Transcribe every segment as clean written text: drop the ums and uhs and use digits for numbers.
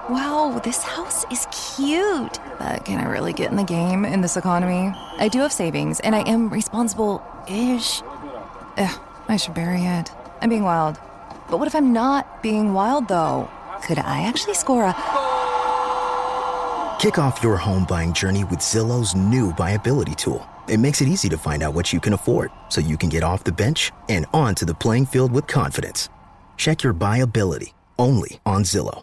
Wow, this house is cute. But can I really get in the game in this economy? I do have savings, and I am responsible-ish. Ugh, I should bury it. I'm being wild. But what if I'm not being wild, though? Could I actually score a... Kick off your home buying journey with Zillow's new buyability tool. It makes it easy to find out what you can afford, so you can get off the bench and onto the playing field with confidence. Check your buyability, only on Zillow.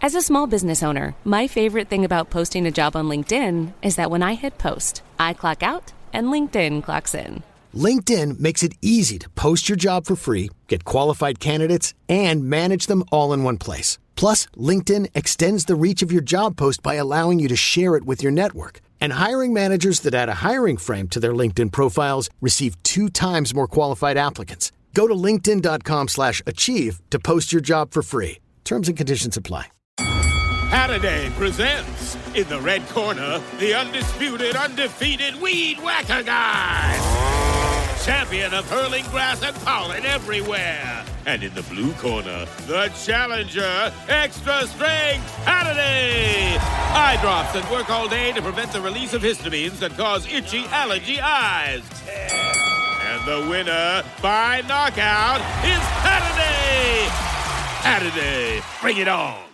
As a small business owner, my favorite thing about posting a job on LinkedIn is that when I hit post, I clock out and LinkedIn clocks in. LinkedIn makes it easy to post your job for free, get qualified candidates, and manage them all in one place. Plus, LinkedIn extends the reach of your job post by allowing you to share it with your network. And hiring managers that add a hiring frame to their LinkedIn profiles receive 2 times more qualified applicants. Go to linkedin.com/achieve to post your job for free. Terms and conditions apply. Halliday presents, in the red corner, the undisputed, undefeated Weed Whacker Guy. Champion of hurling grass and pollen everywhere. And in the blue corner, the challenger, extra strength Halliday. Eye drops that work all day to prevent the release of histamines that cause itchy allergy eyes. And the winner by knockout is Halliday. Halliday, bring it on.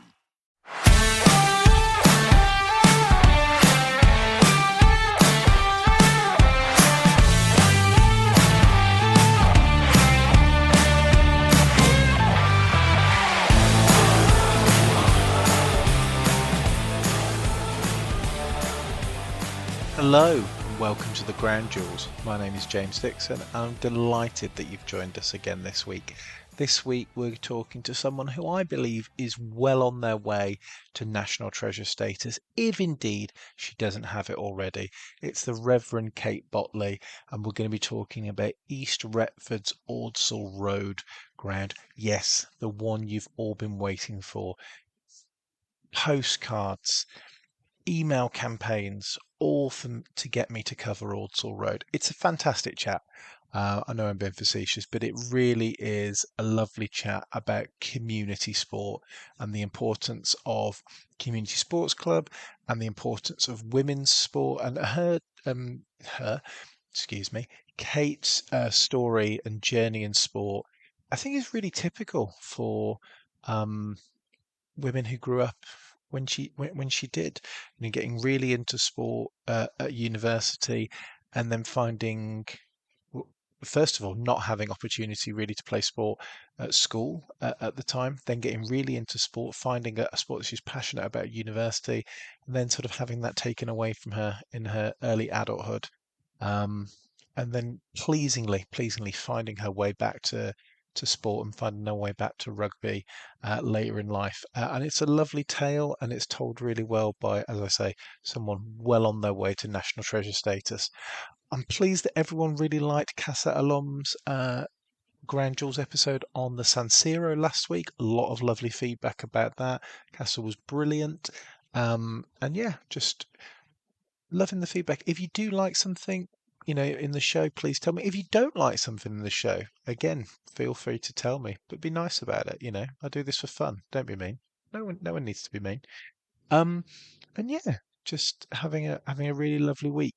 Hello and welcome to the Ground Jewels. My name is James Dixon and I'm delighted that you've joined us again this week. This week we're talking to someone who I believe is well on their way to National Treasure status, if indeed she doesn't have it already. It's the Reverend Kate Bottley, and we're going to be talking about East Retford's Ordsall Road ground. Yes, the one you've all been waiting for. Postcards, email campaigns, all to get me to cover Ordsall Road. It's a fantastic chat. I know I'm being facetious, but it really is a lovely chat about community sport and the importance of community sports club and the importance of women's sport, and Kate's story and journey in sport. I think is really typical for women who grew up when she did, getting really into sport at university, and then finding, first of all, not having opportunity really to play sport at school at the time, then getting really into sport, finding a sport that she's passionate about at university, and then sort of having that taken away from her in her early adulthood, and then pleasingly finding her way back to sport and finding her way back to rugby later in life. And it's a lovely tale, and it's told really well by, as I say, someone well on their way to National Treasure status. I'm pleased that everyone really liked Casa Alom's Grand Jewels episode on the San Siro last week. A lot of lovely feedback about that. Casa was brilliant. And yeah, just loving the feedback. If you do like something, in the show, please tell me. If you don't like something in the show, again, feel free to tell me, but be nice about it. I do this for fun. Don't be mean. No one needs to be mean. And yeah, just having a really lovely week.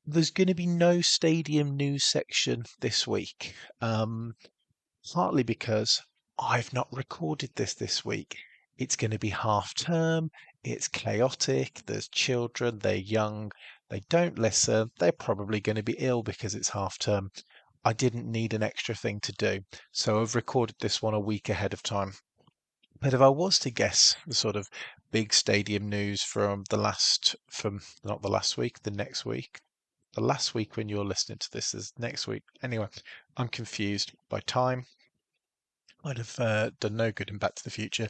There's going to be no stadium news section this week, partly because I've not recorded this week. It's going to be half term. It's chaotic. There's children. They're young. They don't listen. They're probably going to be ill because it's half term. I didn't need an extra thing to do, so I've recorded this one a week ahead of time. But if I was to guess the sort of big stadium news from the last week when you're listening to this is next week. Anyway, I'm confused by time. I'd have done no good in Back to the Future.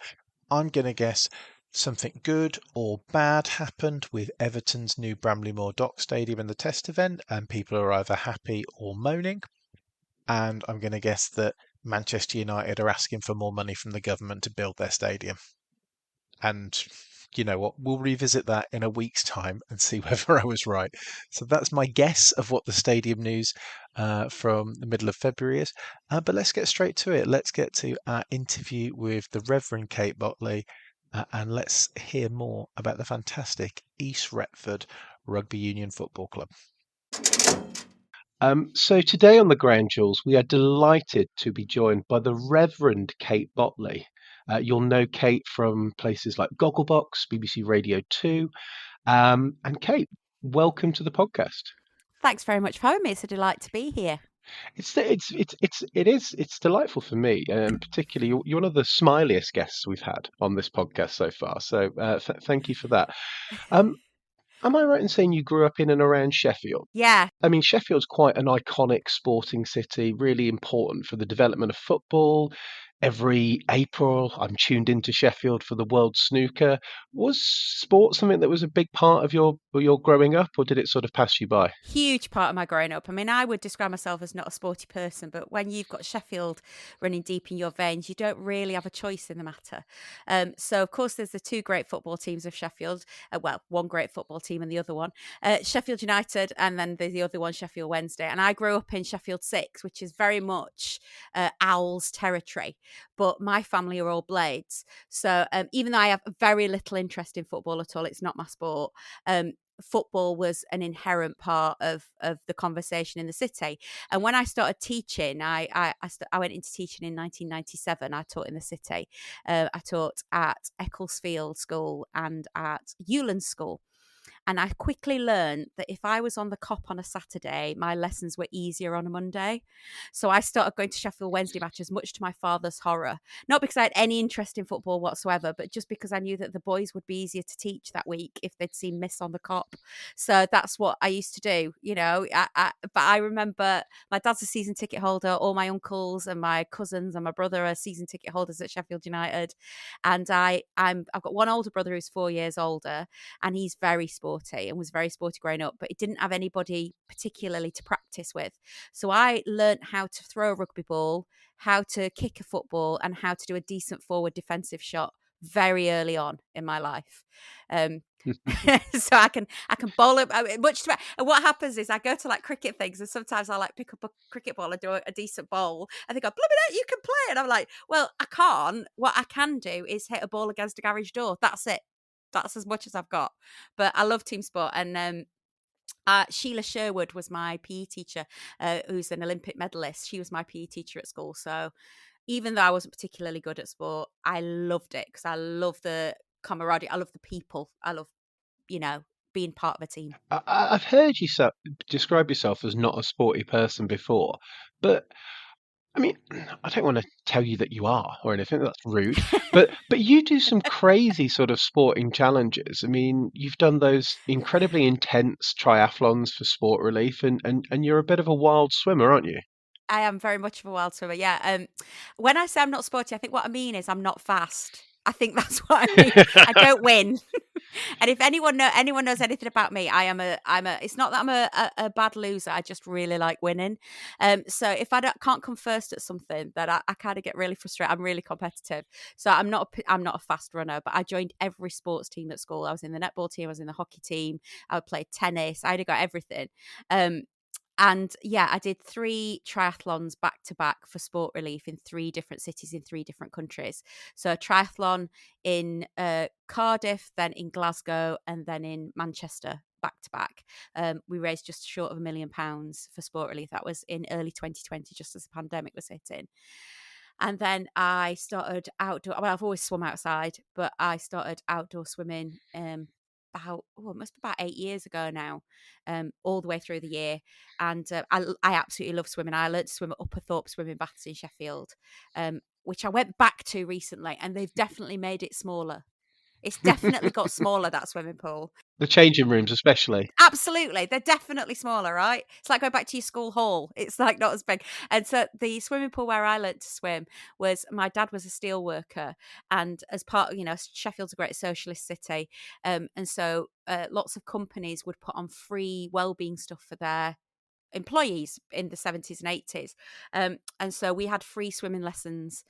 I'm going to guess something good or bad happened with Everton's new Bramley-Moore Dock Stadium in the test event, and people are either happy or moaning. And I'm going to guess that Manchester United are asking for more money from the government to build their stadium. And you know what? We'll revisit that in a week's time and see whether I was right. So that's my guess of what the stadium news from the middle of February is. But let's get straight to it. Let's get to our interview with the Reverend Kate Bottley, and let's hear more about the fantastic East Retford Rugby Union Football Club. So today on the Grand Jewels, we are delighted to be joined by the Reverend Kate Bottley. You'll know Kate from places like Googlebox, BBC Radio 2. And Kate, welcome to the podcast. Thanks very much for having me. It's a delight to be here. It's delightful for me, and particularly you're one of the smiliest guests we've had on this podcast so far. So thank you for that. Am I right in saying you grew up in and around Sheffield? Yeah. I mean, Sheffield's quite an iconic sporting city, really important for the development of football. Every April, I'm tuned into Sheffield for the World Snooker. Was sport something that was a big part of your growing up, or did it sort of pass you by? Huge part of my growing up. I mean, I would describe myself as not a sporty person, but when you've got Sheffield running deep in your veins, you don't really have a choice in the matter. So, of course, there's the two great football teams of Sheffield. Well, one great football team and the other one, Sheffield United, and then the other one, Sheffield Wednesday. And I grew up in Sheffield 6, which is very much Owls territory. But my family are all Blades. So even though I have very little interest in football at all, it's not my sport. Football was an inherent part of the conversation in the city. And when I started teaching, I went into teaching in 1997. I taught in the city. I taught at Ecclesfield School and at Ewland School. And I quickly learned that if I was on the cop on a Saturday, my lessons were easier on a Monday. So I started going to Sheffield Wednesday matches, much to my father's horror. Not because I had any interest in football whatsoever, but just because I knew that the boys would be easier to teach that week if they'd seen Miss on the cop. So that's what I used to do, you know. But I remember my dad's a season ticket holder. All my uncles and my cousins and my brother are season ticket holders at Sheffield United. And I've got one older brother who's 4 years older, and he's very sporty and was very sporty growing up, but he didn't have anybody particularly to practice with. So I learned how to throw a rugby ball, how to kick a football, and how to do a decent forward defensive shot very early on in my life. So I can bowl it much to, and what happens is I go to like cricket things, and sometimes I like pick up a cricket ball and do a decent bowl, and they go, "Blooming out, you can play," and I'm like, "Well, I can't. What I can do is hit a ball against a garage door. That's it. That's as much as I've got." But I love team sport. And Sheila Sherwood was my PE teacher, who's an Olympic medalist. She was my PE teacher at school. So even though I wasn't particularly good at sport, I loved it because I love the camaraderie. I love the people. I love, being part of a team. I've heard you describe yourself as not a sporty person before, but I mean, I don't want to tell you that you are or anything. That's rude. But you do some crazy sort of sporting challenges. I mean, you've done those incredibly intense triathlons for Sport Relief, and you're a bit of a wild swimmer, aren't you? I am very much of a wild swimmer, yeah. When I say I'm not sporty, I think what I mean is I'm not fast. I think that's what I mean. I don't win. And if anyone knows anything about me, I'm a. It's not that I'm a bad loser. I just really like winning. So if I can't come first at something, that I kind of get really frustrated. I'm really competitive. So I'm not a fast runner, but I joined every sports team at school. I was in the netball team. I was in the hockey team. I would play tennis. I had got everything. And yeah, I did 3 triathlons back to back for Sport Relief in 3 different cities in 3 different countries. So a triathlon in Cardiff, then in Glasgow, and then in Manchester back to back. We raised just short of £1 million for Sport Relief. That was in early 2020, just as the pandemic was hitting. And then I started outdoor. Well, I've always swum outside, but I started outdoor swimming it must be about 8 years ago now, all the way through the year. And I absolutely love swimming. I learned to swim at Upperthorpe Swimming Baths in Sheffield, which I went back to recently, and they've definitely made it smaller. It's definitely got smaller, that swimming pool. The changing rooms especially. Absolutely. They're definitely smaller, right? It's like going back to your school hall. It's like not as big. And so the swimming pool where I learned to swim was, my dad was a steel worker. And as part of, Sheffield's a great socialist city. And so lots of companies would put on free wellbeing stuff for their employees in the 70s and 80s, and so we had free swimming lessons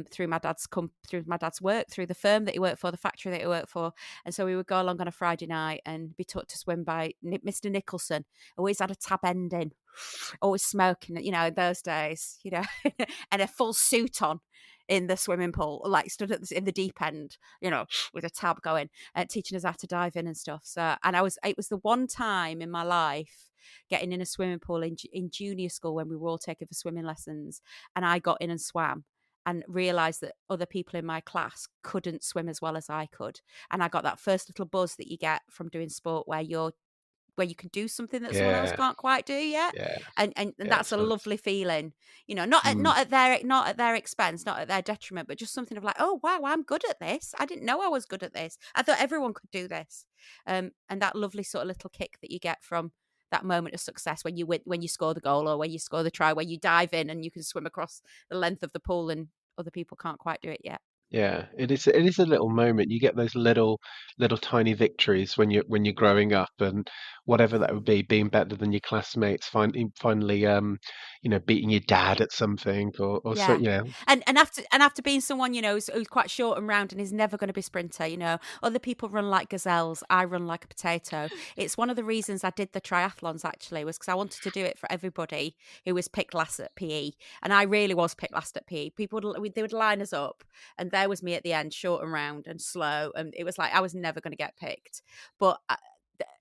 through my dad's work, through the firm that he worked for, the factory that he worked for. And so we would go along on a Friday night and be taught to swim by Mr. Nicholson. Always had a tab ending, always smoking, in those days, and a full suit on. in the swimming pool, like stood in the deep end, with a tab going, teaching us how to dive in and stuff. So, and it was the one time in my life getting in a swimming pool in junior school when we were all taking for swimming lessons, and I got in and swam and realised that other people in my class couldn't swim as well as I could. And I got that first little buzz that you get from doing sport where you can do something that someone else Yeah, can't quite do yet. yeah, And yeah. that's It's a nice. lovely feeling, not at their expense, not at their detriment, but just something of like, oh wow, I'm good at this. I didn't know I was good at this. I thought everyone could do this. And that lovely sort of little kick that you get from that moment of success when you score the goal or when you score the try, where you dive in and you can swim across the length of the pool and other people can't quite do it yet. Yeah, it is. It is a little moment. You get those little tiny victories when you're growing up, and whatever that would be, being better than your classmates, finally, beating your dad at something, or so, Yeah. And after being someone, who's quite short and round and is never going to be a sprinter, other people run like gazelles. I run like a potato. It's one of the reasons I did the triathlons actually, was because I wanted to do it for everybody who was picked last at PE. And I really was picked last at PE. They would line us up and there was me at the end, short and round and slow. And it was like, I was never going to get picked. But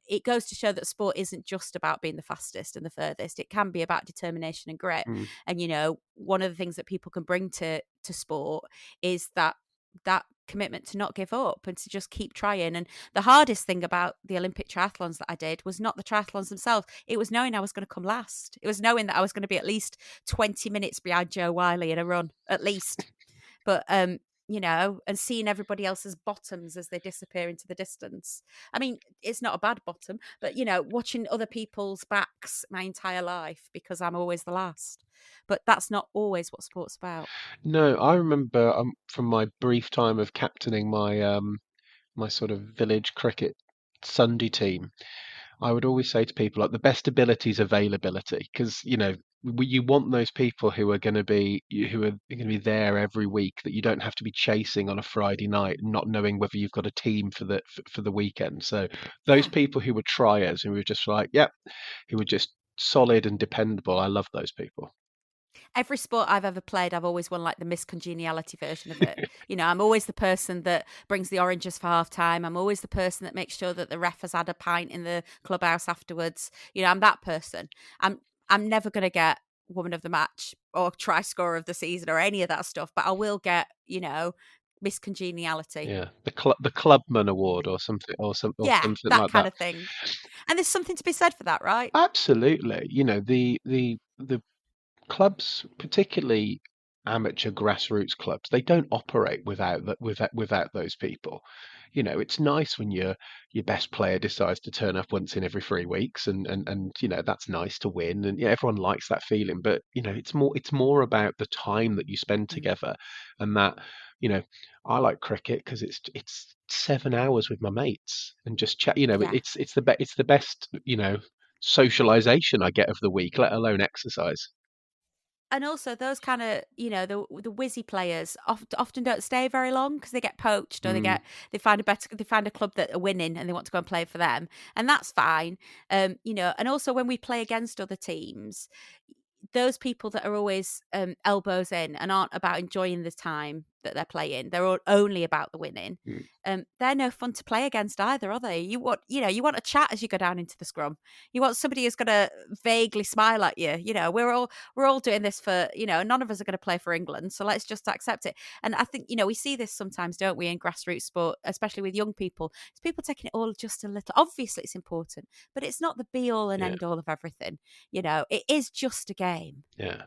it goes to show that sport isn't just about being the fastest and the furthest. It can be about determination and grit. mm, And one of the things that people can bring to sport is that commitment to not give up and to just keep trying. And the hardest thing about the Olympic triathlons that I did was not the triathlons themselves. It was knowing I was going to come last. It was knowing that I was going to be at least 20 minutes behind Joe Wiley in a run, at least. But and seeing everybody else's bottoms as they disappear into the distance. I mean, it's not a bad bottom, but watching other people's backs my entire life because I'm always the last. But that's not always what sport's about. no, I remember from my brief time of captaining my sort of village cricket Sunday team. I would always say to people, like, the best ability is availability, because you want those people who are going to be there every week, that you don't have to be chasing on a Friday night, not knowing whether you've got a team for the weekend. So those Yeah. people who were triers, who were just like, yep, who were just solid and dependable. I love those people. Every sport I've ever played, I've always won like the miscongeniality version of it. I'm always the person that brings the oranges for half time. I'm always the person that makes sure that the ref has had a pint in the clubhouse afterwards. I'm that person. I'm never going to get woman of the match or try scorer of the season or any of that stuff, but I will get, miscongeniality. Yeah, the Clubman Award or something, or Yeah, something that like kind that. of thing. And there's something to be said for that, right? Absolutely. The clubs, particularly amateur grassroots clubs, they don't operate without those people. It's nice when your best player decides to turn up once in every 3 weeks, and that's nice to win, and everyone likes that feeling. But it's more about the time that you spend together, and that you know I like cricket because it's 7 hours with my mates and just chat. Yeah. It's the best socialization I get of the week, let alone exercise. And also those kind of, the whizzy players often don't stay very long because they get poached or Mm, they find a club that are winning and they want to go and play for them, and that's fine. And also when we play against other teams, those people that are always elbows in and aren't about enjoying the time that they're playing, they're all only about the winning. mm. They're no fun to play against either, are they? You want a chat as you go down into the scrum. You want somebody who's going to vaguely smile at you. We're all doing this for, none of us are going to play for England, so let's just accept it. And I think we see this sometimes, don't we, in grassroots sport, especially with young people. It's people taking it all just a little. Obviously, it's important, but it's not the be all and Yeah, end all of everything. It is just a game. yeah.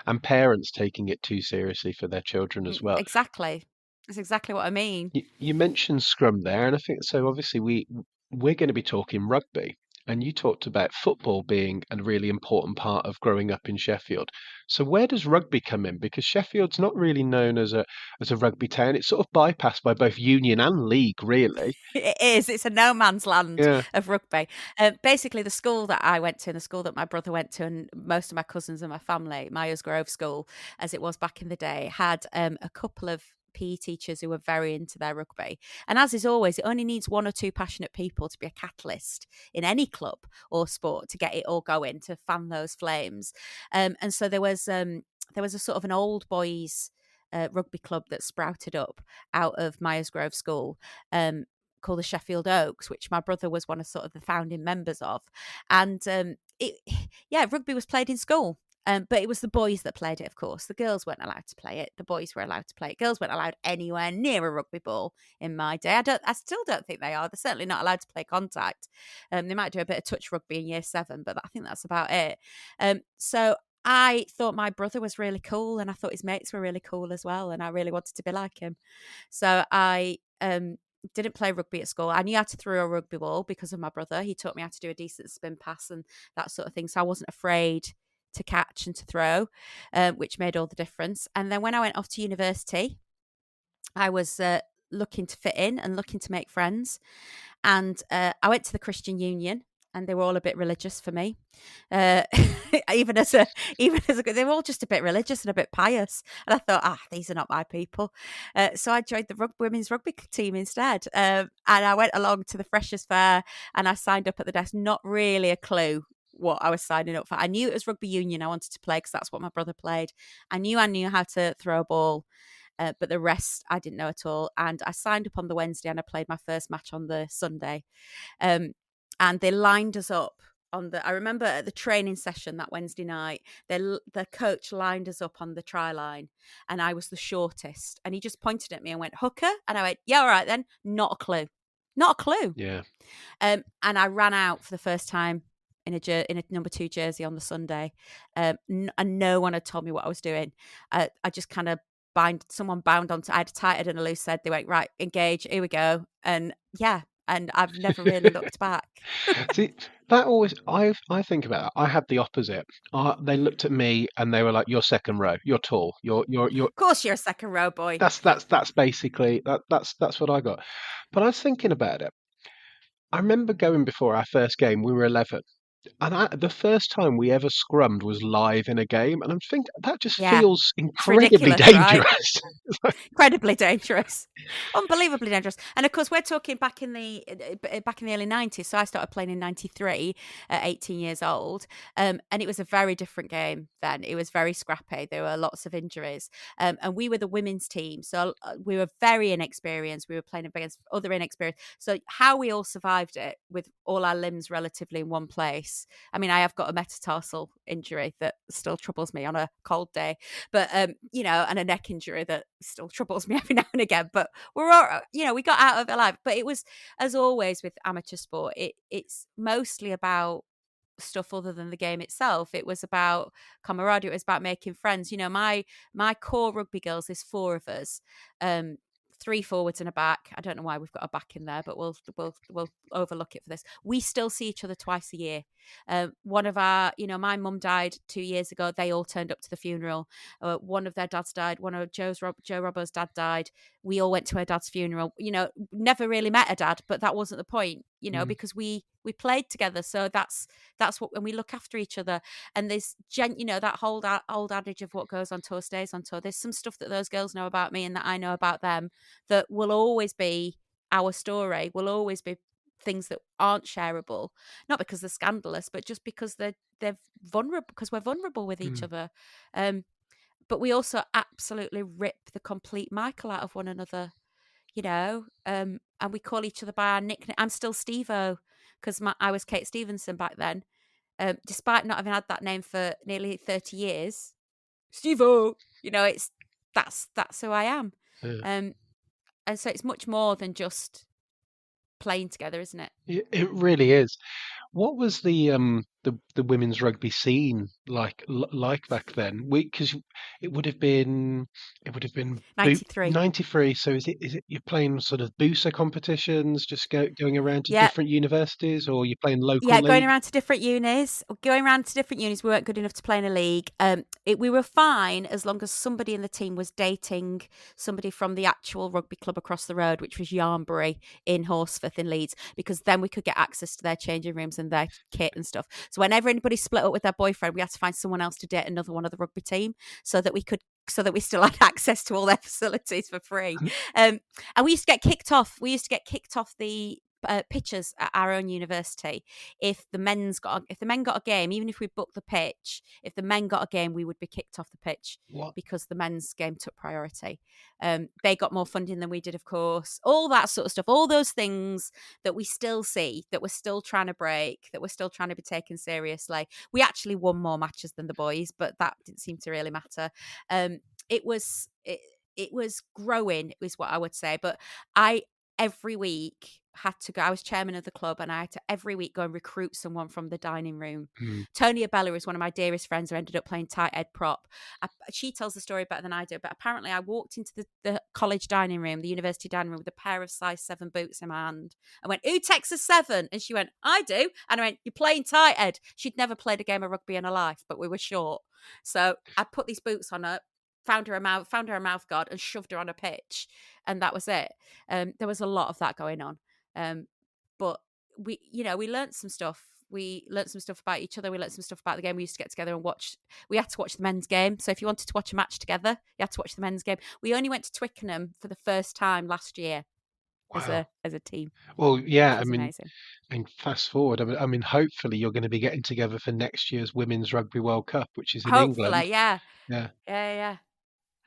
And parents taking it too seriously for their children as well. Exactly. That's exactly what I mean. You mentioned scrum there, and I think so. Obviously, we're going to be talking rugby, and you talked about football being a really important part of growing up in Sheffield. So where does rugby come in? Because Sheffield's not really known as a rugby town. It's sort of bypassed by both union and league, really. It is. It's a no man's land Yeah. of rugby. Basically, the school that I went to and the school that my brother went to and most of my cousins and my family, Myers Grove School, as it was back in the day, had a couple of PE teachers who were very into their rugby. And as is always, it only needs one or two passionate people to be a catalyst in any club or sport to get it all going, to fan those flames. And so there was a sort of an old boys rugby club that sprouted up out of Myers Grove School, called the Sheffield Oaks, which my brother was one of sort of the founding members of. And rugby was played in school. But it was the boys that played it, of course. The girls weren't allowed to play it. The boys were allowed to play it. Girls weren't allowed anywhere near a rugby ball in my day. I still don't think they are. They're certainly not allowed to play contact. They might do a bit of touch rugby in year 7, but I think that's about it. So I thought my brother was really cool, and I thought his mates were really cool as well, and I really wanted to be like him. So I didn't play rugby at school. I knew how to throw a rugby ball because of my brother. He taught me how to do a decent spin pass and that sort of thing. So I wasn't afraid to catch and to throw, which made all the difference. And then when I went off to university, I was looking to fit in and looking to make friends. And I went to the Christian Union, and they were all a bit religious for me. Even as a, they were all just a bit religious and a bit pious. And I thought, these are not my people. So I joined the women's rugby team instead. And I went along to the Freshers' Fair, and I signed up at the desk, not really a clue what I was signing up for. I knew it was rugby union I wanted to play because that's what my brother played. I knew how to throw a ball, but the rest I didn't know at all. And I signed up on the Wednesday, and I played my first match on the Sunday. And they lined us up I remember at the training session that Wednesday night, the coach lined us up on the try line, and I was the shortest. And he just pointed at me and went, "Hooker?" And I went, "Yeah, all right then." Not a clue. Yeah. And I ran out for the first time in a number 2 jersey on the Sunday, and no one had told me what I was doing. I just kind of someone bound onto. I had a tight head and a loose head. They went, "Right, engage, here we go," and and I've never really looked back. See, that always I think about that. I had the opposite. They looked at me and they were like, "You're second row. You're tall. You're." Of course, you're a second row boy. That's basically that's what I got. But I was thinking about it. I remember going before our first game. We were 11. And the first time we ever scrummed was live in a game, and I'm thinking that just feels incredibly dangerous. Right? Incredibly dangerous, unbelievably dangerous. And of course, we're talking back in the early 90s. So I started playing in 93 at 18 years old, and it was a very different game then. It was very scrappy. There were lots of injuries, and we were the women's team, so we were very inexperienced. We were playing against other inexperienced. So how we all survived it with all our limbs relatively in one place. I mean, I have got a metatarsal injury that still troubles me on a cold day, but and a neck injury that still troubles me every now and again. But we're all, we got out of it alive. But it was, as always with amateur sport, it's mostly about stuff other than the game itself. It was about camaraderie. It was about making friends. My core rugby girls, there's 4 of us. 3 forwards and a back. I don't know why we've got a back in there, but we'll overlook it for this. We still see each other twice a year. One of our, my mum died 2 years ago. They all turned up to the funeral. One of their dads died. One of Joe Robbo's dad died. We all went to her dad's funeral. Never really met her dad, but that wasn't the point. Because we played together. So that's what, when we look after each other. And there's that whole old adage of what goes on tour stays on tour. There's some stuff that those girls know about me and that I know about them that will always be our story, will always be things that aren't shareable, not because they're scandalous, but just because they're vulnerable, because we're vulnerable with each other. But we also absolutely rip the complete Michael out of one another, and we call each other by our nickname. I'm still Steve-O because I was Kate Stevenson back then, despite not having had that name for nearly 30 years. Steve-O, that's who I am. And so it's much more than just playing together, isn't it? It really is. What was the women's rugby scene like back then? Because it would have been 93. 93. So is it you're playing sort of booster competitions, just going around to different universities, or you're playing local? Yeah, going around to different unis. We weren't good enough to play in a league. We were fine as long as somebody in the team was dating somebody from the actual rugby club across the road, which was Yarnbury in Horsforth in Leeds, because then we could get access to their changing rooms and their kit and stuff. So whenever anybody split up with their boyfriend, we had to find someone else to date another one of the rugby team so that we still had access to all their facilities for free. And we used to get kicked off. We used to get kicked off the pitches at our own university. If the men got a game, even if we booked the pitch, if the men got a game, we would be kicked off the pitch because the men's game took priority. They got more funding than we did, of course. All that sort of stuff. All those things that we still see, that we're still trying to break, that we're still trying to be taken seriously. We actually won more matches than the boys, but that didn't seem to really matter. It was growing, is what I would say. But I every week had to go. I was chairman of the club, and I had to every week go and recruit someone from the dining room. Tony Abella is one of my dearest friends who ended up playing tight end prop. She tells the story better than I do, but apparently I walked into the college dining room, the university dining room, with a pair of size 7 boots in my hand. I went, "Who takes a 7?" And she went, "I do." And I went, "You're playing tight end." She'd never played a game of rugby in her life, but we were short. So I put these boots on her, found her a mouth guard, and shoved her on a pitch, and that was it. There was a lot of that going on, but we learned some stuff. We learned some stuff about each other. We learned some stuff about the game. We used to get together and watch. We had to watch the men's game. So if you wanted to watch a match together, you had to watch the men's game. We only went to Twickenham for the first time last year as a team. Well, yeah, Amazing. And fast forward, I mean, hopefully you're going to be getting together for next year's Women's Rugby World Cup, which is in England. Yeah.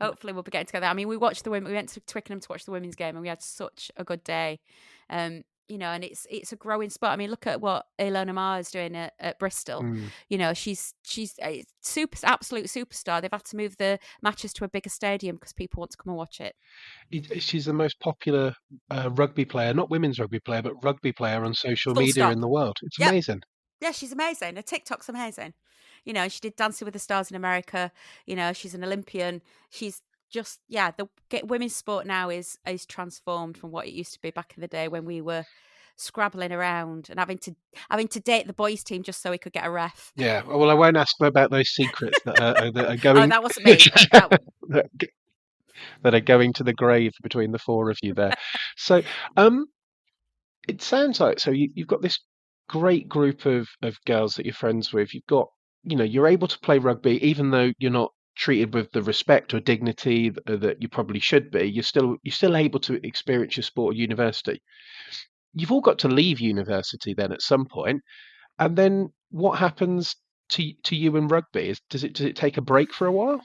Hopefully we'll be getting together. I mean, we watched the women. We went to Twickenham to watch the women's game, and we had such a good day. And it's a growing sport. I mean, look at what Ilona Maher is doing at Bristol. She's a absolute superstar. They've had to move the matches to a bigger stadium because people want to come and watch it. She's the most popular rugby player, not women's rugby player, but rugby player on social Full media stop. in the world. It's amazing. Yeah, she's amazing. Her TikTok's amazing. She did Dancing with the Stars in America. She's an Olympian. She's just, the women's sport now is transformed from what it used to be back in the day when we were scrabbling around and having to date the boys' team just so we could get a ref. Yeah, well, I won't ask about those secrets that are going. Oh, that wasn't me. That are going to the grave between the four of you there. So, it sounds like you've got this great group of girls that you're friends with. You've got, you're able to play rugby even though you're not treated with the respect or dignity that you probably should be. You're still able to experience your sport at university. You've all got to leave university then at some point, and then what happens to you in rugby? Does it take a break for a while?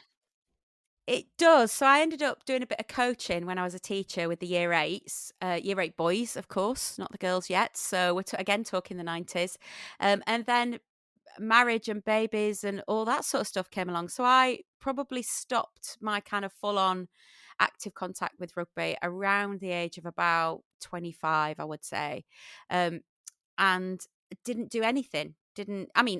It does. So I ended up doing a bit of coaching when I was a teacher with the year 8s, year 8 boys, of course, not the girls yet. So we're again talking the 90s. And then marriage and babies and all that sort of stuff came along. So I probably stopped my kind of full-on active contact with rugby around the age of about 25, I would say, and didn't do anything.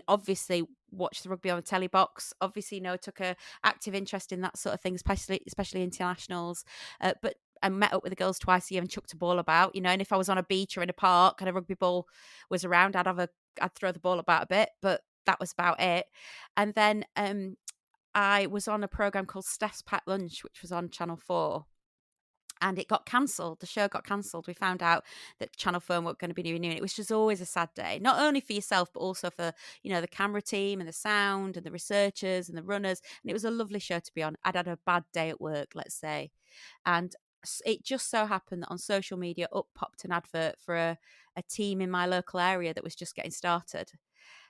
Obviously watch the rugby on the telly box. Obviously, took a active interest in that sort of thing, especially internationals. But I met up with the girls twice a year and chucked a ball about, and if I was on a beach or in a park and a rugby ball was around, I'd throw the ball about a bit, but that was about it. And then I was on a program called Steph's Packed Lunch, which was on Channel 4. And it got cancelled. The show got cancelled. We found out that Channel 4 weren't going to be renewing it, which was always a sad day, not only for yourself, but also for, the camera team and the sound and the researchers and the runners. And it was a lovely show to be on. I'd had a bad day at work, let's say. And it just so happened that on social media up popped an advert for a team in my local area that was just getting started.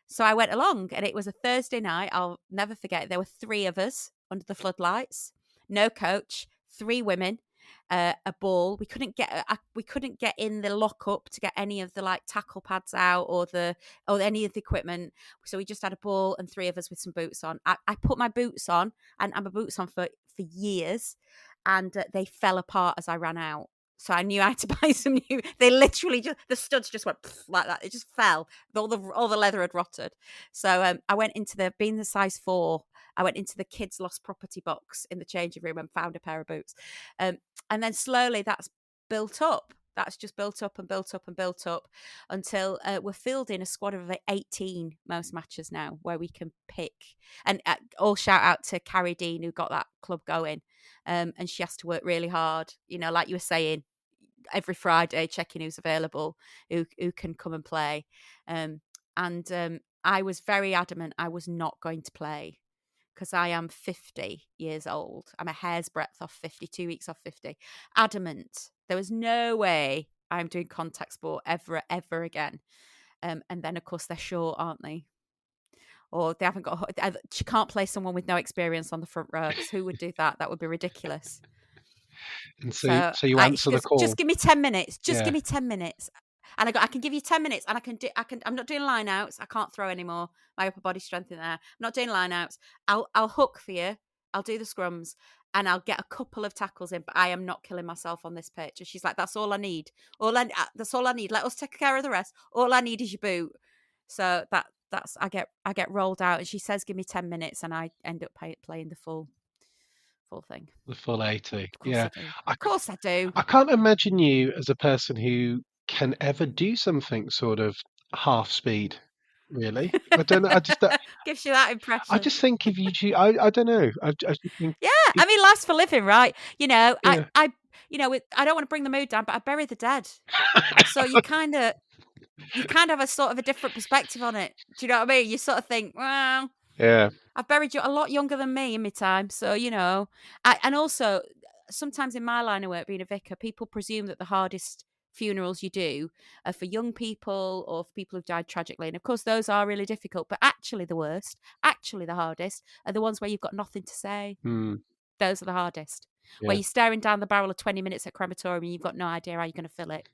So I went along, and it was a Thursday night. I'll never forget it. There were 3 of us under the floodlights, no coach, 3 women. A ball. We couldn't get in the lockup to get any of the tackle pads out or any of the equipment. So we just had a ball and 3 of us with some boots on. I put my boots on, and I'm a boots on for years, and they fell apart as I ran out. So I knew I had to buy some new. They literally the studs just went like that. It just fell. All the leather had rotted. So I went into being the size 4. I went into the kids' lost property box in the changing room and found a pair of boots. And then slowly that's built up. That's just built up and built up and built up until we're fielding a squad of 18 most matches now, where we can pick. And all shout out to Carrie Dean, who got that club going. And she has to work really hard, like you were saying, every Friday checking who's available, who can come and play. And I was very adamant I was not going to play, because I am 50 years old. I'm a hair's breadth off 50, 2 weeks off 50. Adamant. There was no way I'm doing contact sport ever again. And then, of course, they're short, aren't they? Or they haven't got. You can't play someone with no experience on the front row, because who would do that? That would be ridiculous. And So you answer she the goes, call. just give me 10 minutes. Just Yeah. give me 10 minutes. And I go, I can give you 10 minutes, and I'm not doing line outs. I can't throw anymore. My upper body strength in there. I'm not doing line outs. I'll hook for you. I'll do the scrums, and I'll get a couple of tackles in, but I am not killing myself on this pitch. And she's like, that's all I need. That's all I need. Let us take care of the rest. All I need is your boot. So that's I get rolled out, and she says, give me 10 minutes, and I end up playing the full thing. The full 80. Of course I do. Of course I do. I can't imagine you as a person who can ever do something sort of half speed. Really, I don't know. Gives you that impression. I just think if you, I don't know. I just think. Yeah, I mean, life's for living, right? You know, Yeah. I don't want to bring the mood down, but I bury the dead. So you kind of have a sort of a different perspective on it. Do you know what I mean? You sort of think, well, Yeah. I've buried you a lot younger than me in my time, so you know. And also, sometimes in my line of work, being a vicar, people presume that the hardest funerals you do are for young people or for people who've died tragically, and of course those are really difficult. But actually, the worst, actually the hardest, are the ones where you've got nothing to say. Those are the hardest. Yeah. Where you're staring down the barrel of 20 minutes at crematorium and you've got no idea how you're going to fill it.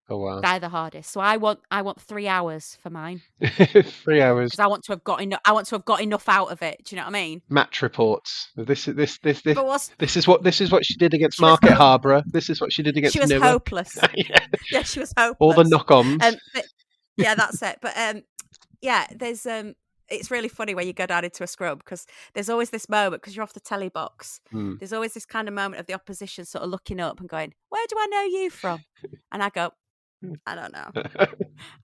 Oh wow. They're the hardest. So I want 3 hours for mine. 3 hours. Because I want to have got enough out of it. Do you know what I mean? Match reports. This is But this is what she did against Market Harborough. This is what she did against. She was Newark. hopeless. Yeah, she was hopeless. All the knock-ons. Yeah, that's it. But yeah, there's it's really funny when you go down into a scrum, because there's always this moment, because you're off the telly box. There's always this kind of moment of the opposition sort of looking up and going, "Where do I know you from?" And I go, I don't know.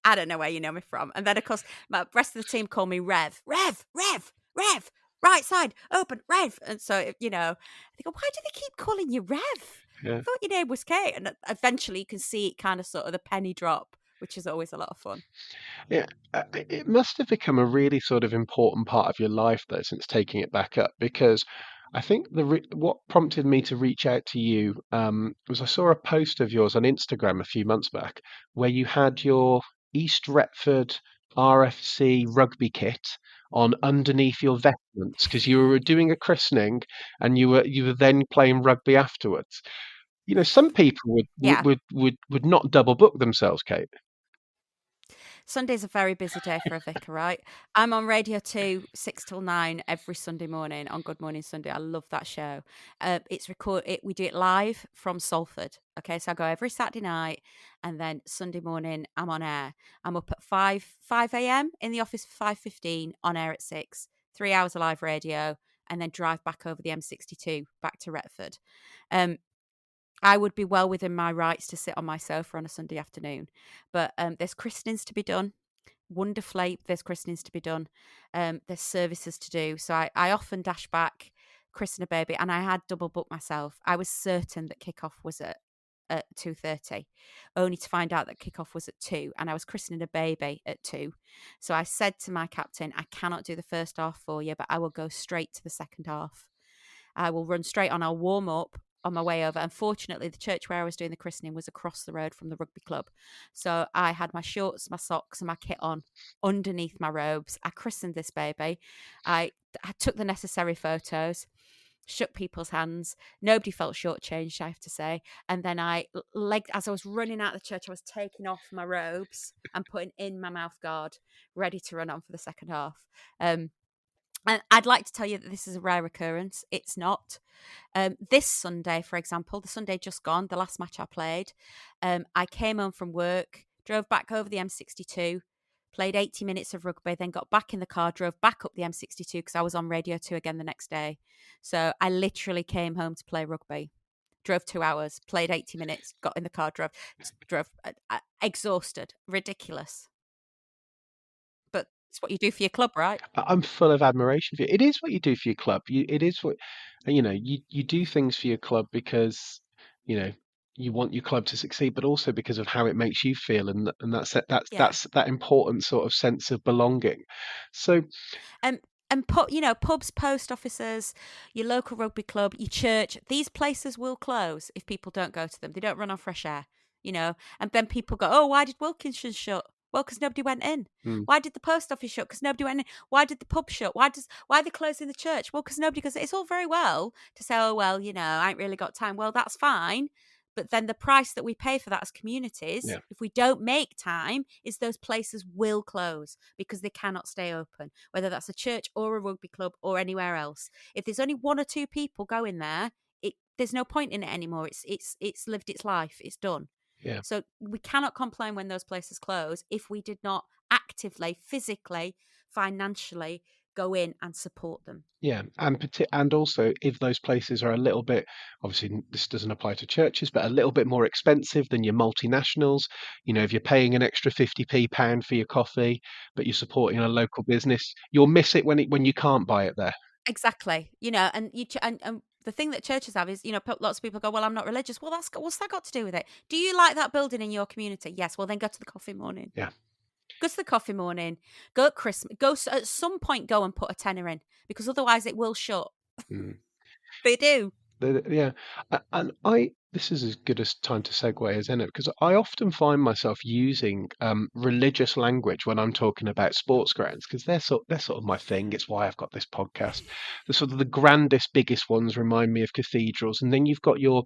I don't know where you know me from. And then, of course, the rest of the team call me Rev. Rev, Rev, Rev, right side, open, Rev. And so, you know, they go, why do they keep calling you Rev? Yeah. I thought your name was Kate. And eventually you can see it kind of sort of the penny drop, which is always a lot of fun. Yeah, it must have become a really sort of important part of your life, though, since taking it back up, because I think what prompted me to reach out to you was I saw a post of yours on Instagram a few months back where you had your East Retford RFC rugby kit on underneath your vestments, because you were doing a christening and you were then playing rugby afterwards. You know, some people would not double book themselves, Kate. Sunday's a very busy day for a vicar, right? I'm on Radio 2, 6 till 9 every Sunday morning on Good Morning Sunday. I love that show. We do it live from Salford. Okay, so I go every Saturday night, and then Sunday morning I'm on air. I'm up at 5 a.m. in the office for 5:15, on air at 6. 3 hours of live radio, and then drive back over the M62 back to Retford. I would be well within my rights to sit on my sofa on a Sunday afternoon. But there's christenings to be done. Wonderfully, there's christenings to be done. There's services to do. So I often dash back, christen a baby, and I had double booked myself. I was certain that kickoff was at 2:30, only to find out that kickoff was at 2, and I was christening a baby at 2. So I said to my captain, I cannot do the first half for you, but I will go straight to the second half. I will run straight on. I'll warm up on my way over. Unfortunately, the church where I was doing the christening was across the road from the rugby club. So I had my shorts, my socks, and my kit on underneath my robes. I christened this baby. I took the necessary photos, shook people's hands. Nobody felt shortchanged, I have to say. And then as I was running out of the church, I was taking off my robes and putting in my mouth guard, ready to run on for the second half. And I'd like to tell you that this is a rare occurrence. It's not. This Sunday, for example, the Sunday just gone, the last match I played, I came home from work, drove back over the M62, played 80 minutes of rugby, then got back in the car, drove back up the M62 because I was on Radio 2 again the next day. So I literally came home to play rugby. Drove 2 hours, played 80 minutes, got in the car, drove exhausted, ridiculous. But it's what you do for your club, right? I'm full of admiration for you. It is what you do for your club. It is what, you know, you do things for your club because, you know, you want your club to succeed, but also because of how it makes you feel, and that's that important sort of sense of belonging. So, and you know, pubs, post offices, your local rugby club, your church, these places will close if people don't go to them. They don't run on fresh air. And then people go, oh, why did Wilkinson shut? Well, because nobody went in. Why did the post office shut? Because nobody went in. Why did the pub shut? Why are they closing the church? Well, because nobody goes. It's all very well to say, oh, well, I ain't really got time. Well, that's fine. But then the price that we pay for that as communities, if we don't make time, is those places will close because they cannot stay open, whether that's a church or a rugby club or anywhere else. If there's only 1 or 2 people going there, there's no point in it anymore. It's lived its life. It's done. Yeah. So we cannot complain when those places close if we did not actively, physically, financially go in and support them. Yeah, and also if those places are a little bit, obviously this doesn't apply to churches, but a little bit more expensive than your multinationals. If you're paying an extra 50p pound for your coffee, but you're supporting a local business, you'll miss it when you can't buy it there. Exactly. And the thing that churches have is, lots of people go, well, I'm not religious. Well, what's that got to do with it? Do you like that building in your community? Yes. Well, then go to the coffee morning. Yeah. Go to the coffee morning. Go at Christmas. Go at some point. Go and put a tenner in because otherwise it will shut. They do. Yeah, and this is as good a time to segue as any, because I often find myself using religious language when I'm talking about sports grounds because they're sort of my thing. It's why I've got this podcast. The sort of the grandest, biggest ones remind me of cathedrals, and then you've got your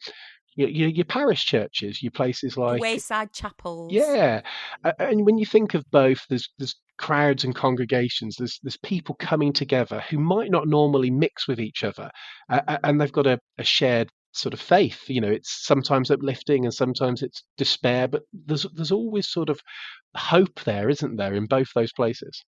parish churches, your places The like wayside chapels. Yeah, and when you think of both, there's crowds and congregations. There's people coming together who might not normally mix with each other, and they've got a shared sort of faith. It's sometimes uplifting and sometimes it's despair, but there's always sort of hope there, isn't there, in both those places?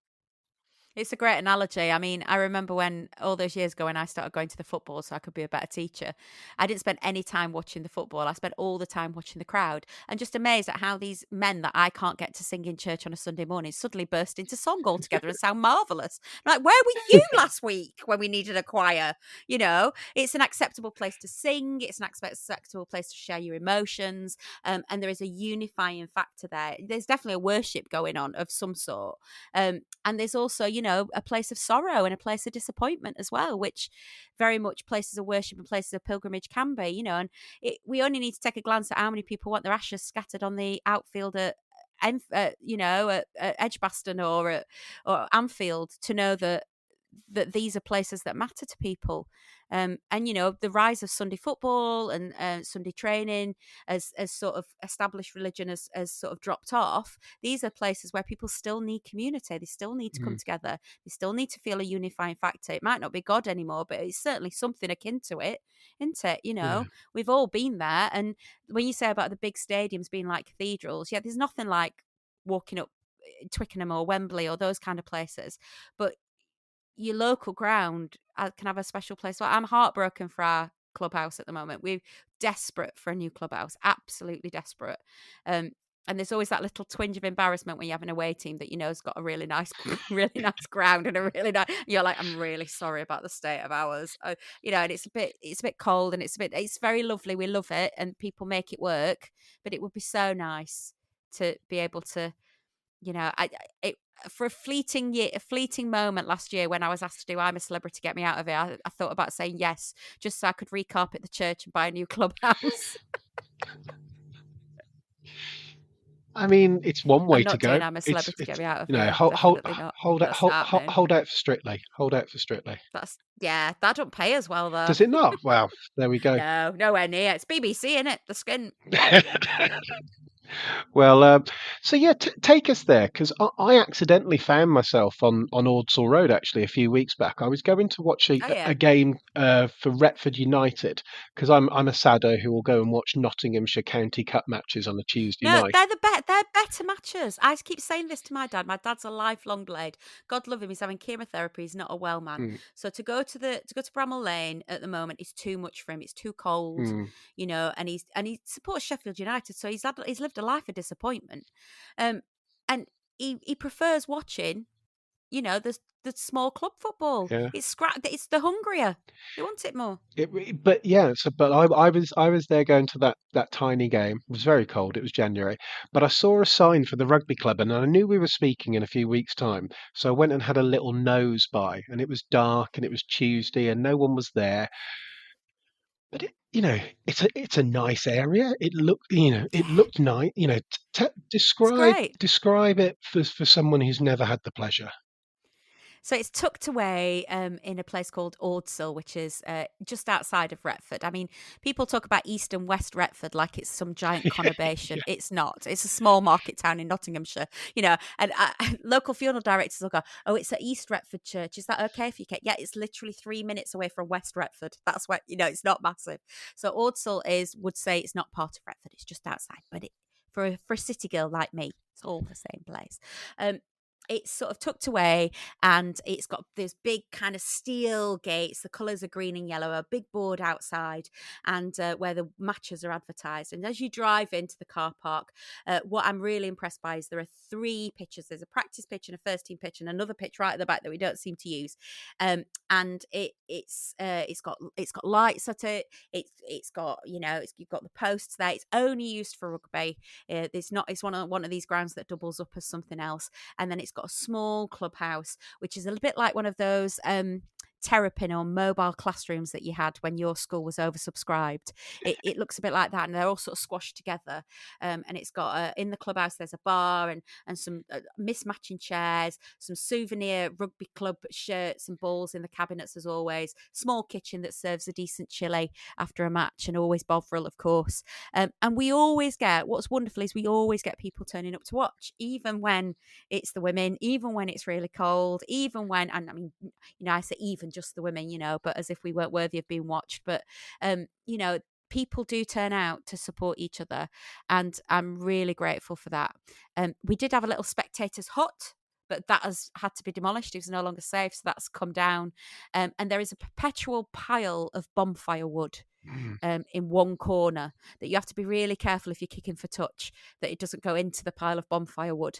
It's a great analogy. I mean, I remember when all those years ago when I started going to the football so I could be a better teacher, I didn't spend any time watching the football. I spent all the time watching the crowd and just amazed at how these men that I can't get to sing in church on a Sunday morning suddenly burst into song altogether and sound marvellous. Like, where were you last week when we needed a choir? It's an acceptable place to sing. It's an acceptable place to share your emotions. And there is a unifying factor there. There's definitely a worship going on of some sort. And there's also, a place of sorrow and a place of disappointment as well, which very much places of worship and places of pilgrimage can be, and we only need to take a glance at how many people want their ashes scattered on the outfield at Edgbaston or Anfield to know that these are places that matter to people. And the rise of Sunday football and Sunday training as sort of established religion has sort of dropped off. These are places where people still need community. They still need to come together. They still need to feel a unifying factor. It might not be God anymore, but it's certainly something akin to it, isn't it? Yeah. We've all been there. And when you say about the big stadiums being like cathedrals, there's nothing like walking up Twickenham or Wembley or those kind of places. But your local ground can have a special place. Well, I'm heartbroken for our clubhouse at the moment. We're desperate for a new clubhouse, absolutely desperate. And there's always that little twinge of embarrassment when you have an away team that has got a really nice ground and a really nice. You're like, I'm really sorry about the state of ours, and it's a bit cold and it's very lovely. We love it and people make it work, but it would be so nice to be able to. For a fleeting moment last year when I was asked to do I'm a Celebrity, Get Me Out of It, I thought about saying yes, just so I could recarpet the church and buy a new clubhouse. I mean, it's one way to go. I'm not doing I'm a Celebrity, Get Me Out of It. Hold out for Strictly. Hold out for Strictly. That don't pay as well though. Does it not? Well, there we go. No, nowhere near. It's BBC, innit? The Skin. Well, so yeah, take us there, because I accidentally found myself on Ordsall Road actually a few weeks back. I was going to watch a game for Retford United, because I'm a saddo who will go and watch Nottinghamshire County Cup matches on a Tuesday night. They're better matches. I keep saying this to my dad. My dad's a lifelong Blade. God love him. He's having chemotherapy. He's not a well man. So to go to Bramall Lane at the moment is too much for him. It's too cold, and he supports Sheffield United. So he's lived a life of disappointment, and he prefers watching the small club football. It's the hungrier, they want it more. I was there going to that tiny game. It was very cold, it was January, but I saw a sign for the rugby club and I knew we were speaking in a few weeks' time, so I went and had a little nose by, and it was dark and it was Tuesday and no one was there. But it's a nice area. It looked nice. It's great. Describe it for someone who's never had the pleasure. So it's tucked away in a place called Ordsall, which is just outside of Retford. I mean, people talk about East and West Retford like it's some giant conurbation. Yeah. It's not. It's a small market town in Nottinghamshire, and local funeral directors will go, "Oh, it's at East Retford Church. Is that okay if you get?" Yeah, it's literally 3 minutes away from West Retford. That's why, it's not massive. So Ordsall would say it's not part of Retford. It's just outside, but for a city girl like me, it's all the same place. It's sort of tucked away, and it's got this big kind of steel gates. The colours are green and yellow, a big board outside, and where the matches are advertised. And as you drive into the car park, what I'm really impressed by is there are 3 pitches. There's a practice pitch and a first team pitch and another pitch right at the back that we don't seem to use. And it's got lights at it. It's got you've got the posts there. It's only used for rugby. It's one of these grounds that doubles up as something else. And then it's got a small clubhouse, which is a little bit like one of those terrapin or mobile classrooms that you had when your school was oversubscribed. It looks a bit like that, and they're all sort of squashed together. And it's got in the clubhouse there's a bar and some mismatching chairs, some souvenir rugby club shirts and balls in the cabinets as always. Small kitchen that serves a decent chili after a match, and always Bovril, of course. And we always get, what's wonderful is we always get people turning up to watch, even when it's the women, even when it's really cold, even when, and I mean, I say even just the women, but as if we weren't worthy of being watched. But, people do turn out to support each other, and I'm really grateful for that. We did have a little spectators hut, but that has had to be demolished. It was no longer safe, so that's come down. And there is a perpetual pile of bonfire wood in one corner that you have to be really careful if you're kicking for touch that it doesn't go into the pile of bonfire wood,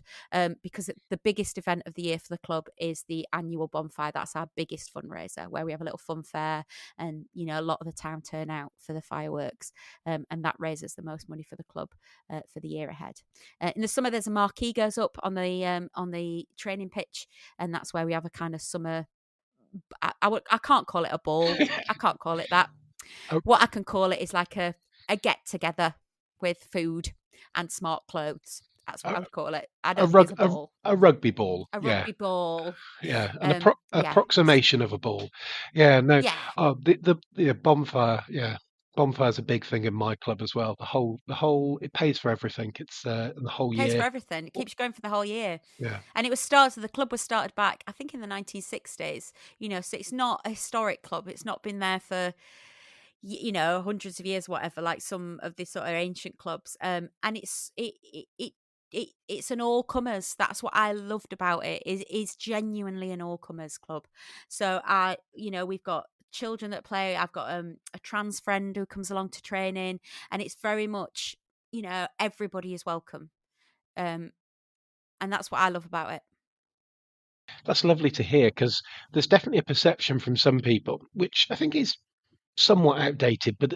because the biggest event of the year for the club is the annual bonfire. That's our biggest fundraiser, where we have a little fun fair, and a lot of the town turn out for the fireworks, and that raises the most money for the club for the year ahead. In the summer there's a marquee goes up on the training pitch, and that's where we have a kind of summer, I can't call it a ball. I can't call it that. What I can call it is like a get together with food and smart clothes. That's what I would call it. I don't think it's a ball. A rugby ball. A rugby ball. Yeah, an approximation of a ball. Yeah, no. Yeah. Oh, the bonfire. Yeah, bonfire's a big thing in my club as well. The whole it pays for everything. It's the whole year. Pays for everything. It keeps you going for the whole year. Yeah. And the club was started back, I think, in the 1960s. So it's not a historic club. It's not been there for hundreds of years, whatever, like some of these sort of ancient clubs. And it's an all-comers. That's what I loved about it. Is genuinely an all-comers club. So we've got children that play. I've got a trans friend who comes along to training, and it's very much everybody is welcome. And that's what I love about it. That's lovely to hear, because there's definitely a perception from some people, which I think is somewhat outdated, but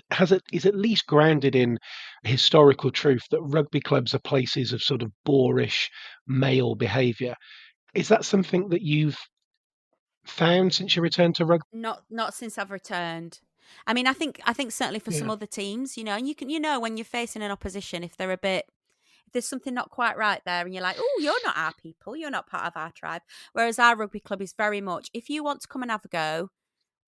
is at least grounded in historical truth, that rugby clubs are places of sort of boorish male behaviour. Is that something that you've found since you returned to rugby? Not since I've returned. I mean, I think certainly for some other teams, and you can, when you're facing an opposition, if there's something not quite right there, and you're like, oh, you're not our people, you're not part of our tribe. Whereas our rugby club is very much, if you want to come and have a go,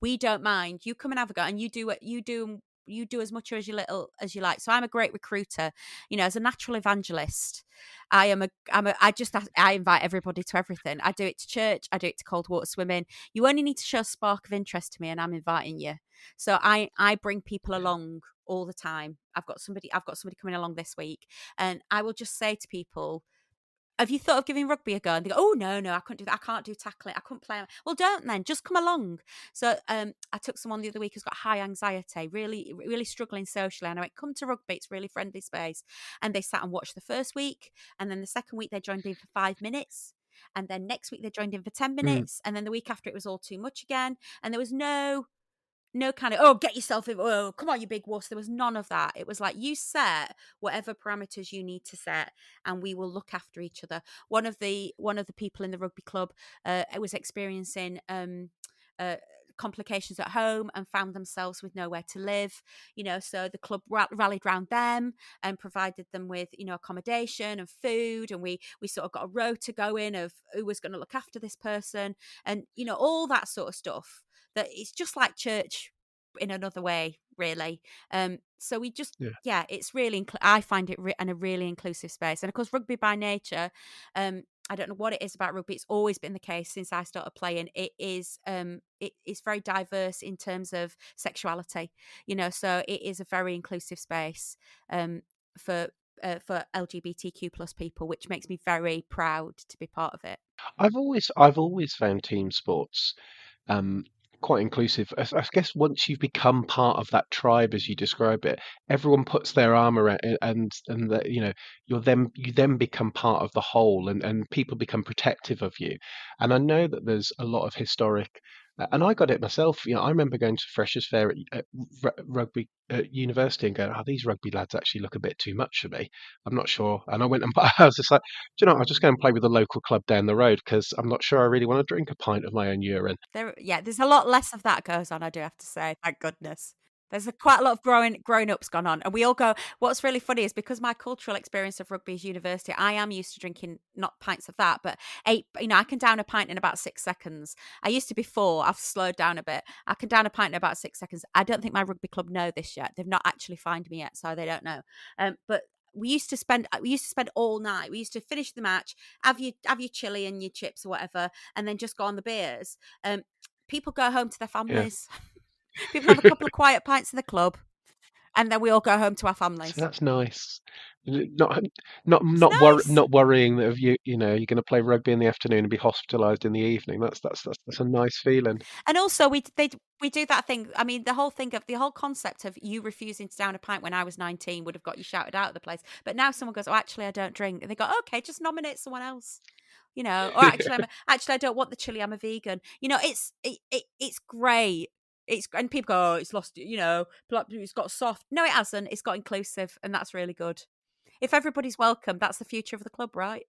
we don't mind. You come and have a go, and you do what you do. You do as much or as little as you like. So I'm a great recruiter. As a natural evangelist, I invite everybody to everything. I do it to church. I do it to cold water swimming. You only need to show a spark of interest to me, and I'm inviting you. So I bring people along all the time. I've got somebody coming along this week, and I will just say to people, have you thought of giving rugby a go? And they go, oh, no, I couldn't do that. I can't do tackling. I couldn't play. Well, don't then. Just come along. So I took someone the other week who's got high anxiety, really, really struggling socially. And I went, come to rugby. It's a really friendly space. And they sat and watched the first week. And then the second week, they joined in for 5 minutes. And then next week, they joined in for 10 minutes. And then the week after, it was all too much again. And there was no kind of, get yourself in, come on, you big wuss. There was none of that. It was like, you set whatever parameters you need to set, and we will look after each other. One of the people in the rugby club was experiencing complications at home and found themselves with nowhere to live, so the club rallied around them and provided them with, accommodation and food. And we sort of got a rota going of who was going to look after this person and, all that sort of stuff. That it's just like church in another way, really. So we just, it's really, I find it in a really inclusive space. And of course, rugby by nature, I don't know what it is about rugby. It's always been the case since I started playing. It is, it's very diverse in terms of sexuality, so it is a very inclusive space for LGBTQ plus people, which makes me very proud to be part of it. I've always found team sports quite inclusive. I guess once you've become part of that tribe, as you describe it, everyone puts their arm around it, and that you then become part of the whole, and people become protective of you. And I know that there's a lot of historic. And I got it myself. I remember going to Freshers' Fair at rugby university and going, "Oh, these rugby lads actually look a bit too much for me. I'm not sure." And I went and I was just like, "Do you know, I'll just go and play with the local club down the road because I'm not sure I really want to drink a pint of my own urine." There's a lot less of that goes on, I do have to say. Thank goodness. There's quite a lot of grown-ups gone on. And we all go, what's really funny is because my cultural experience of rugby is university, I am used to drinking, not pints of that, but I can down a pint in about 6 seconds. I used to be 4. I've slowed down a bit. I can down a pint in about 6 seconds. I don't think my rugby club know this yet. They've not actually fined me yet, so they don't know. But we used to spend all night. We used to finish the match, have your chili and your chips or whatever, and then just go on the beers. People go home to their families. Yeah. People have a couple of quiet pints in the club, and then we all go home to our families. So that's nice. Not worrying that you're going to play rugby in the afternoon and be hospitalised in the evening. That's a nice feeling. And also we do that thing. I mean, the whole concept of you refusing to down a pint when I was 19 would have got you shouted out of the place. But now someone goes, "Oh, actually, I don't drink," and they go, "Okay, just nominate someone else." Or actually, I don't want the chili. I'm a vegan. It's great. And people go, "Oh, it's lost." It's got soft. No, it hasn't. It's got inclusive, and that's really good. If everybody's welcome, that's the future of the club, right?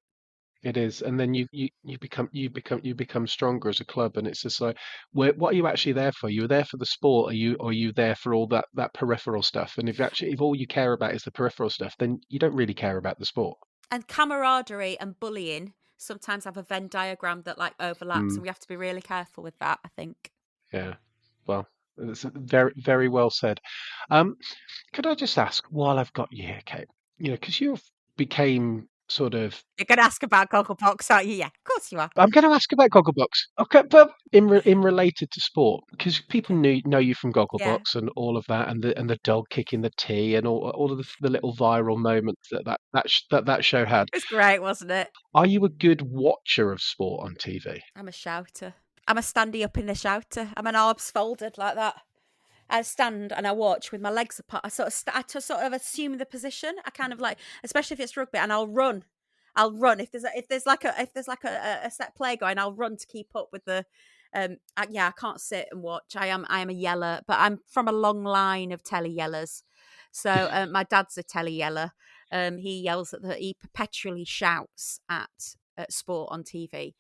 It is, and then you become stronger as a club, and it's just like, what are you actually there for? You're there for the sport, are you there for all that peripheral stuff? And if all you care about is the peripheral stuff, then you don't really care about the sport. And camaraderie and bullying sometimes have a Venn diagram that overlaps, and we have to be really careful with that, I think. Yeah, well, it's very, very well said. Could I just ask, while I've got you here, Kate, because you became sort of... You're going to ask about Googlebox, aren't you? Yeah, of course you are. I'm going to ask about Googlebox. Okay, but in related to sport, because people know you from Googlebox and all of that, and the dog kicking the tea and all of the little viral moments that show had. It was great, wasn't it? Are you a good watcher of sport on TV? I'm a shouter. I'm a standy up in the shouter. I'm an arms folded like that. I stand and I watch with my legs apart. I sort of assume the position. I kind of especially if it's rugby, and I'll run. If there's like a set play going, I'll run to keep up with the. I can't sit and watch. I am a yeller, but I'm from a long line of telly yellers. So my dad's a telly yeller. He yells he perpetually shouts at sport on TV.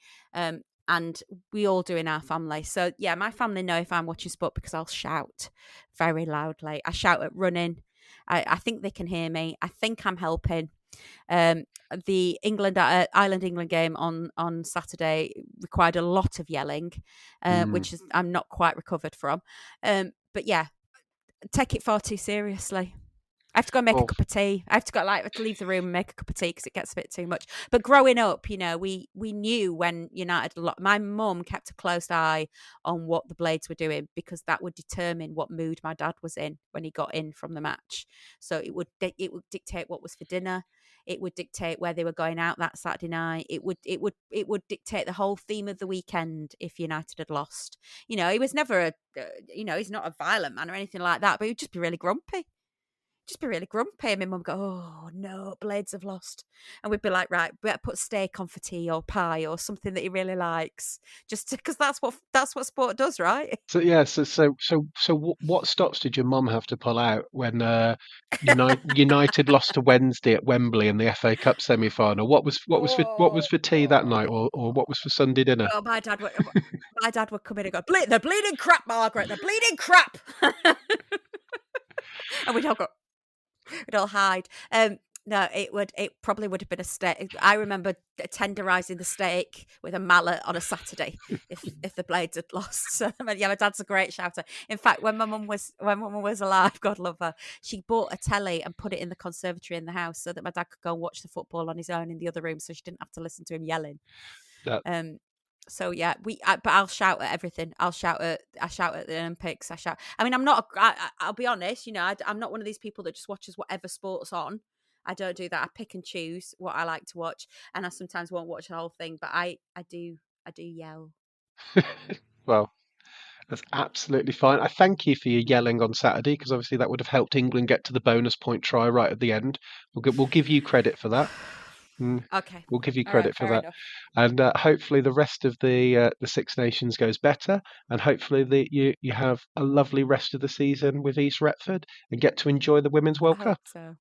And we all do in our family. So, yeah, my family know if I'm watching sport because I'll shout very loudly. I shout at running. I think they can hear me. I think I'm helping. The Ireland-England game on Saturday required a lot of yelling, which is I'm not quite recovered from. But, yeah, take it far too seriously. I have to go and make a cup of tea. I have to leave the room and make a cup of tea because it gets a bit too much. But growing up, we knew when United my mum kept a close eye on what the Blades were doing because that would determine what mood my dad was in when he got in from the match. So it would dictate what was for dinner. It would dictate where they were going out that Saturday night. It would dictate the whole theme of the weekend if United had lost. He was never he's not a violent man or anything like that, but he would just be really grumpy. just be really grumpy. And my mum would go, oh no, Blades have lost. And we'd be like, right, we better put steak on for tea or pie or something that he really likes, just because that's what sport does, right? So yeah, what stops did your mum have to pull out when United lost to Wednesday at Wembley in the FA Cup semi-final? What was for tea that night, or what was for Sunday dinner? Oh, my dad would come in and go, they're bleeding crap, Margaret, they're bleeding crap. And we'd all hide. No, it probably would have been a steak. I remember tenderising the steak with a mallet on a Saturday if the Blades had lost. So yeah, my dad's a great shouter. In fact, when my mum was alive, God love her, she bought a telly and put it in the conservatory in the house so that my dad could go and watch the football on his own in the other room, so she didn't have to listen to him yelling. That, So yeah, but I'll shout at everything. I shout at the Olympics. I mean, I'll be honest. I'm not one of these people that just watches whatever sport's on. I don't do that. I pick and choose what I like to watch, and I sometimes won't watch the whole thing. But I do yell. well, that's absolutely fine. I thank you for your yelling on Saturday, because obviously that would have helped England get to the bonus point try right at the end. We'll give you credit for that. Okay, We'll give you all right, credit for fair that. enough. And hopefully the rest of the Six Nations goes better, and hopefully you have a lovely rest of the season with East Retford and get to enjoy the Women's I World hope Cup. so.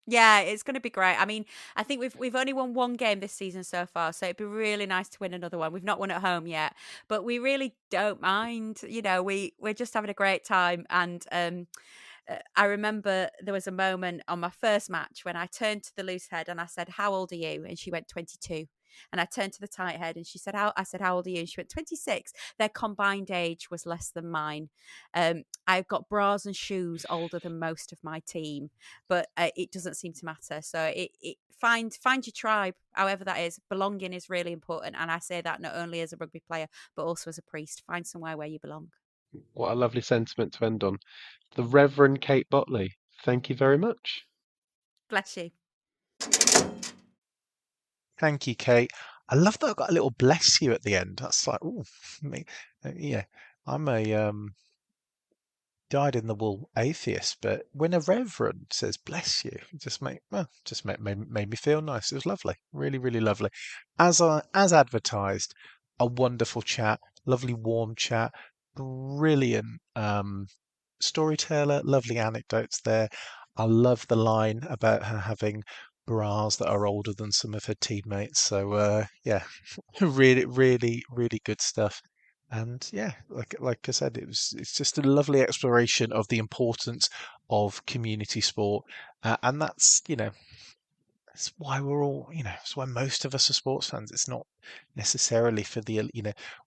Yeah, it's going to be great. I mean, I think we've only won one game this season so far, so it'd be really nice to win another one. We've not won at home yet, but we really don't mind. We're just having a great time, and I remember there was a moment on my first match when I turned to the loose head and I said, "How old are you?" And she went, 22. And I turned to the tight head and she said, I said, "How old are you?" And she went, 26. Their combined age was less than mine. I've got bras and shoes older than most of my team, but it doesn't seem to matter. So find your tribe, however that is. Belonging is really important. And I say that not only as a rugby player, but also as a priest. Find somewhere where you belong. What a lovely sentiment to end on. The Reverend Kate Bottley, thank you very much. Bless you. Thank you, Kate. I love that I got a little bless you at the end. That's like, oh, me. Yeah, I'm a dyed in the wool atheist, but when a reverend says bless you, it just made me feel nice. It was lovely, really, really lovely. As advertised, a wonderful chat, lovely warm chat, brilliant storyteller, lovely anecdotes there. I love the line about her having bras that are older than some of her teammates. So yeah, really, really, really good stuff. And yeah, like I said, it's just a lovely exploration of the importance of community sport, and that's that's why we're all it's why most of us are sports fans. It's not necessarily for the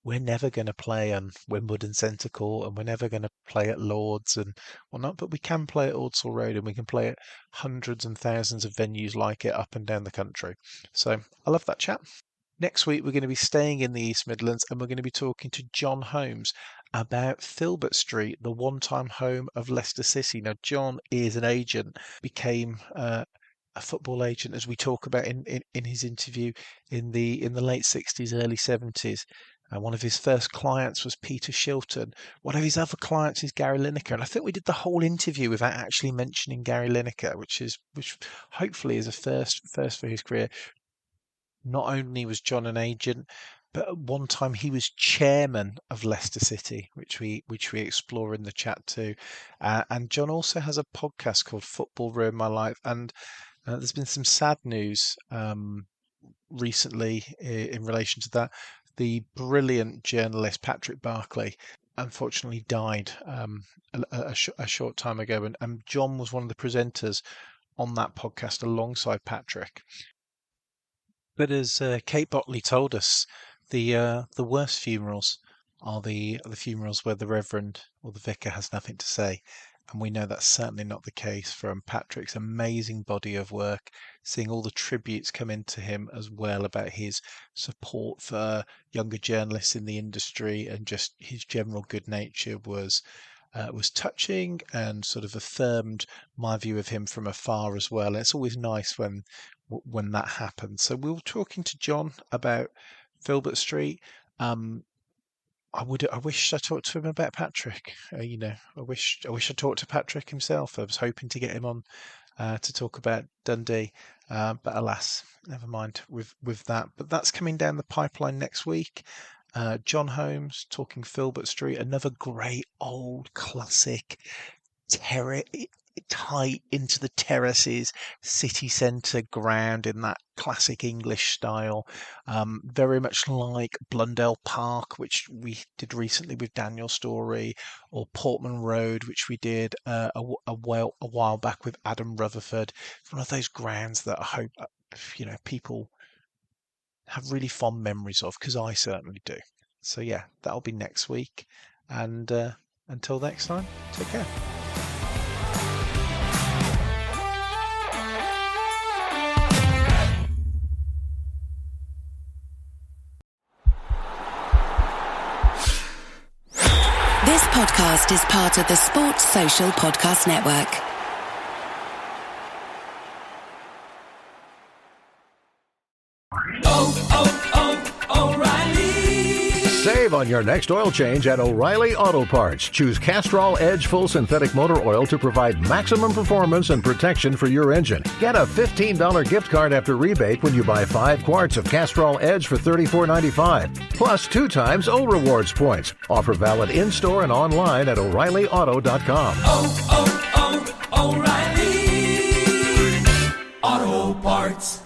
we're never going to play on Wimbledon Centre Court, and we're never going to play at Lords and whatnot, but we can play at Ordsall Road, and we can play at hundreds and thousands of venues like it up and down the country. So I love that chat. Next week, we're going to be staying in the East Midlands, and we're going to be talking to John Holmes about Filbert Street, the one-time home of Leicester City. Now, John is an agent, became a football agent, as we talk about in his interview in the late 60s, early 70s. One of his first clients was Peter Shilton. One of his other clients is Gary Lineker, and I think we did the whole interview without actually mentioning Gary Lineker, which hopefully is a first for his career. Not only was John an agent, but at one time he was chairman of Leicester City, which we explore in the chat too. And John also has a podcast called Football Ruined My Life, and there's been some sad news recently in relation to that. The brilliant journalist Patrick Barclay unfortunately died a short time ago, and John was one of the presenters on that podcast alongside Patrick. But as Kate Bottley told us, the worst funerals are the funerals where the reverend or the vicar has nothing to say, and we know that's certainly not the case from Patrick's amazing body of work. Seeing all the tributes come into him as well about his support for younger journalists in the industry and just his general good nature was touching and sort of affirmed my view of him from afar as well. And it's always nice when that happens. So we were talking to John about Filbert Street. I wish I talked to him about Patrick. I wish I talked to Patrick himself. I was hoping to get him on to talk about Dundee, but alas, never mind with that. But that's coming down the pipeline next week. John Holmes talking Filbert Street, another great old classic tight into the terraces, city centre ground in that classic English style, very much like Blundell Park, which we did recently with Daniel Story, or Portman Road, which we did a while back with Adam Rutherford. It's one of those grounds that I hope people have really fond memories of, because I certainly do. So yeah, that'll be next week, and until next time, take care. This podcast is part of the Sports Social Podcast Network. O'Reilly! Save on your next oil change at O'Reilly Auto Parts. Choose Castrol Edge Full Synthetic Motor Oil to provide maximum performance and protection for your engine. Get a $15 gift card after rebate when you buy 5 quarts of Castrol Edge for $34.95. Plus 2 times O Rewards points. Offer valid in-store and online at O'ReillyAuto.com. O'Reilly Auto Parts.